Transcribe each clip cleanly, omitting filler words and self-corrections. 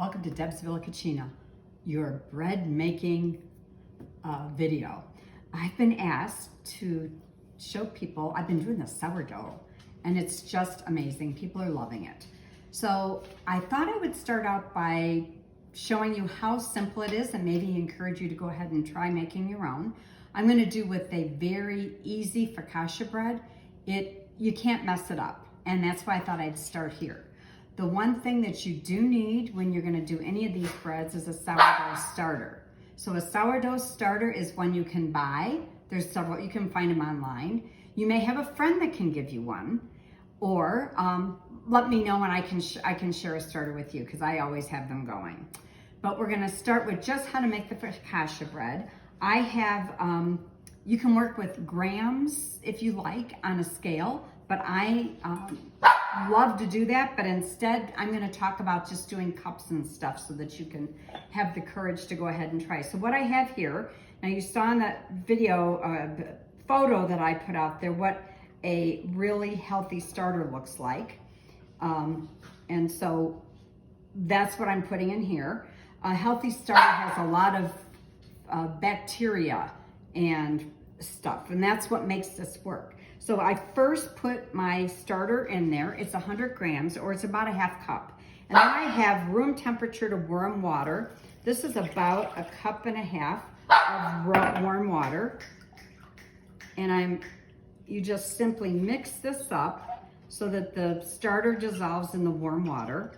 Welcome to Deb's Villa Cucina, your bread making video. I've been asked to show people, I've been doing the sourdough and it's just amazing. People are loving it. So I thought I would start out by showing you how simple it is and maybe encourage you to go ahead and try making your own. I'm gonna do with a very easy focaccia bread. You can't mess it up, and that's why I thought I'd start here. The one thing that you do need when you're gonna do any of these breads is a sourdough starter. So a sourdough starter is one you can buy. There's several, you can find them online. You may have a friend that can give you one, or let me know and I can share a starter with you because I always have them going. But we're gonna start with just how to make the focaccia bread. I have, you can work with grams if you like on a scale, but I love to do that, but instead I'm gonna talk about just doing cups and stuff so that you can have the courage to go ahead and try. So what I have here, now you saw in that video, photo that I put out there, what a really healthy starter looks like. And so that's what I'm putting in here. A healthy starter has a lot of bacteria and stuff, and that's what makes this work. So I first put my starter in there. It's 100 grams, or it's about a half cup. And then I have room temperature to warm water. This is about a cup and a half of warm water. And you just simply mix this up so that the starter dissolves in the warm water.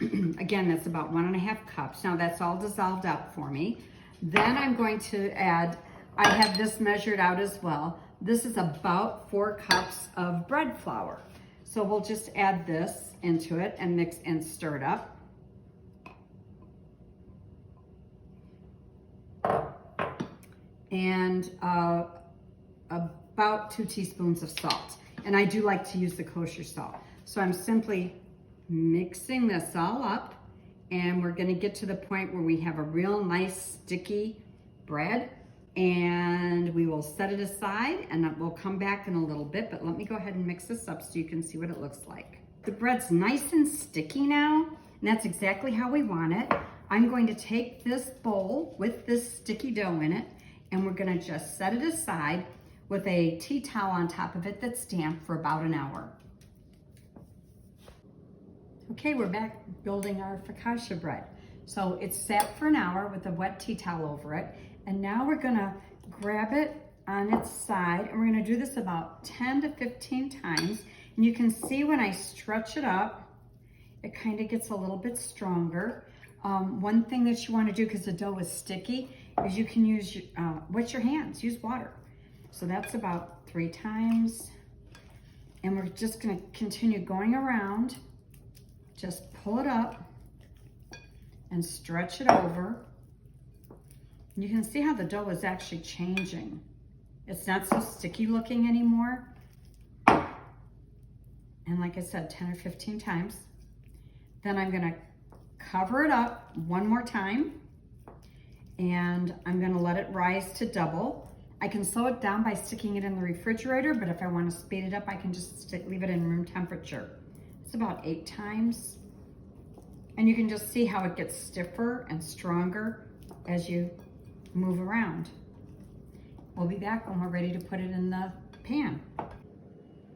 Again, that's about 1.5 cups. Now that's all dissolved out for me. Then I'm going to add, I have this measured out as well. This is about 4 cups of bread flour. So we'll just add this into it and mix and stir it up. And about 2 teaspoons of salt. And I do like to use the kosher salt. So I'm simply mixing this all up, and we're gonna get to the point where we have a real nice sticky bread, and we will set it aside and we'll come back in a little bit, but let me go ahead and mix this up so you can see what it looks like. The bread's nice and sticky now, and that's exactly how we want it. I'm going to take this bowl with this sticky dough in it, and we're gonna just set it aside with a tea towel on top of it that's damp for about an hour. Okay, we're back building our focaccia bread. So it's sat for an hour with a wet tea towel over it. And now we're gonna grab it on its side, and we're gonna do this about 10 to 15 times. And you can see when I stretch it up, it kind of gets a little bit stronger. One thing that you wanna do, because the dough is sticky, is you can use, wet your hands, use water. So that's about 3 times. And we're just gonna continue going around. Just pull it up and stretch it over. You can see how the dough is actually changing. It's not so sticky looking anymore. And like I said, 10 or 15 times. Then I'm gonna cover it up one more time, and I'm gonna let it rise to double. I can slow it down by sticking it in the refrigerator, but if I wanna speed it up, I can just leave it in room temperature. It's about 8 times. And you can just see how it gets stiffer and stronger as you move around. We'll be back when we're ready to put it in the pan.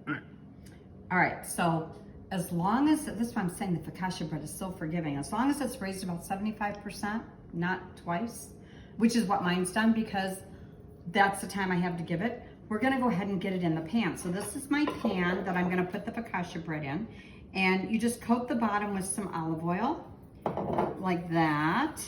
All right, so as long as, this is why I'm saying the focaccia bread is so forgiving. As long as it's raised about 75%, not twice, which is what mine's done because that's the time I have to give it. We're gonna go ahead and get it in the pan. So this is my pan that I'm gonna put the focaccia bread in. And you just coat the bottom with some olive oil, like that.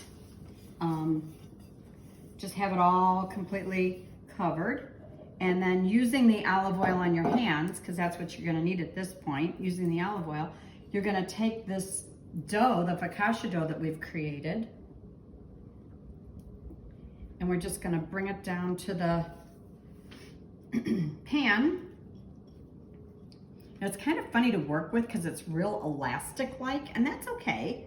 Just have it all completely covered. And then using the olive oil on your hands, because that's what you're gonna need at this point, using the olive oil, you're gonna take this dough, the focaccia dough that we've created, and we're just gonna bring it down to the pan. Now, it's kind of funny to work with because it's real elastic-like, and that's okay.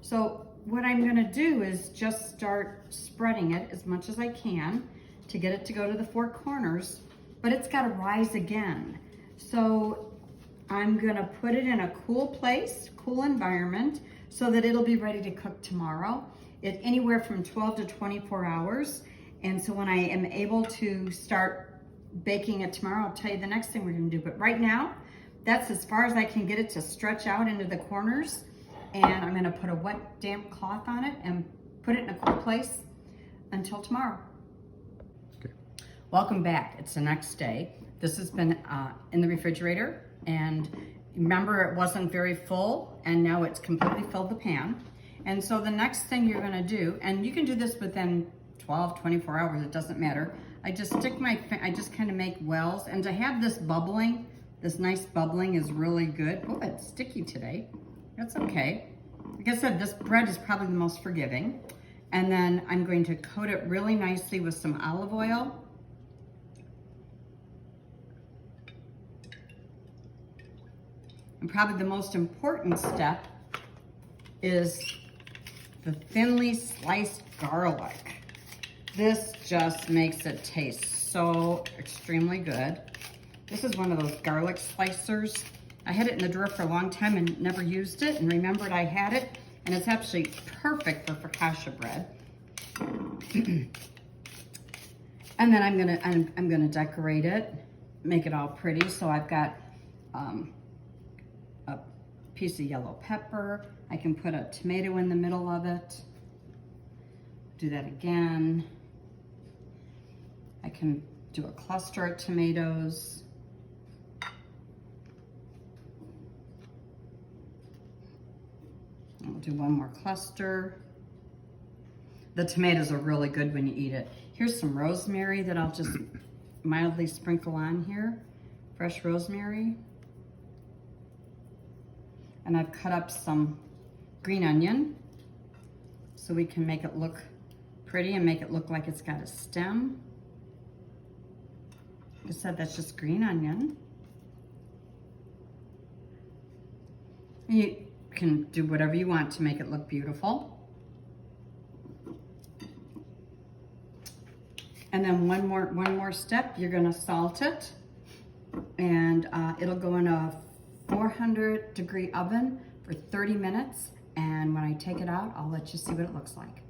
So what I'm gonna do is just start spreading it as much as I can to get it to go to the 4 corners, but it's gotta rise again. So I'm gonna put it in a cool place, cool environment, so that it'll be ready to cook tomorrow. Anywhere from 12 to 24 hours. And so when I am able to start baking it tomorrow, I'll tell you the next thing we're gonna do. But right now, that's as far as I can get it to stretch out into the corners. And I'm gonna put a wet, damp cloth on it and put it in a cool place until tomorrow. Okay. Welcome back. It's the next day. This has been in the refrigerator, and remember it wasn't very full, and now it's completely filled the pan. And so the next thing you're gonna do, and you can do this within 12, 24 hours, it doesn't matter. I just kind of make wells, and to have this bubbling, this nice bubbling is really good. Oh, it's sticky today. That's okay. Like I said, this bread is probably the most forgiving. And then I'm going to coat it really nicely with some olive oil. And probably the most important step is the thinly sliced garlic. This just makes it taste so extremely good. This is one of those garlic slicers. I had it in the drawer for a long time and never used it, and remembered I had it, and it's actually perfect for focaccia bread. And then I'm gonna decorate it, make it all pretty. So I've got a piece of yellow pepper. I can put a tomato in the middle of it. Do that again. I can do a cluster of tomatoes. I'll do one more cluster. The tomatoes are really good when you eat it. Here's some rosemary that I'll just mildly sprinkle on here. Fresh rosemary. And I've cut up some green onion so we can make it look pretty and make it look like it's got a stem. Like I said, that's just green onion. And you can do whatever you want to make it look beautiful. And then one more step, you're gonna salt it, and it'll go in a 400-degree oven for 30 minutes. And when I take it out, I'll let you see what it looks like.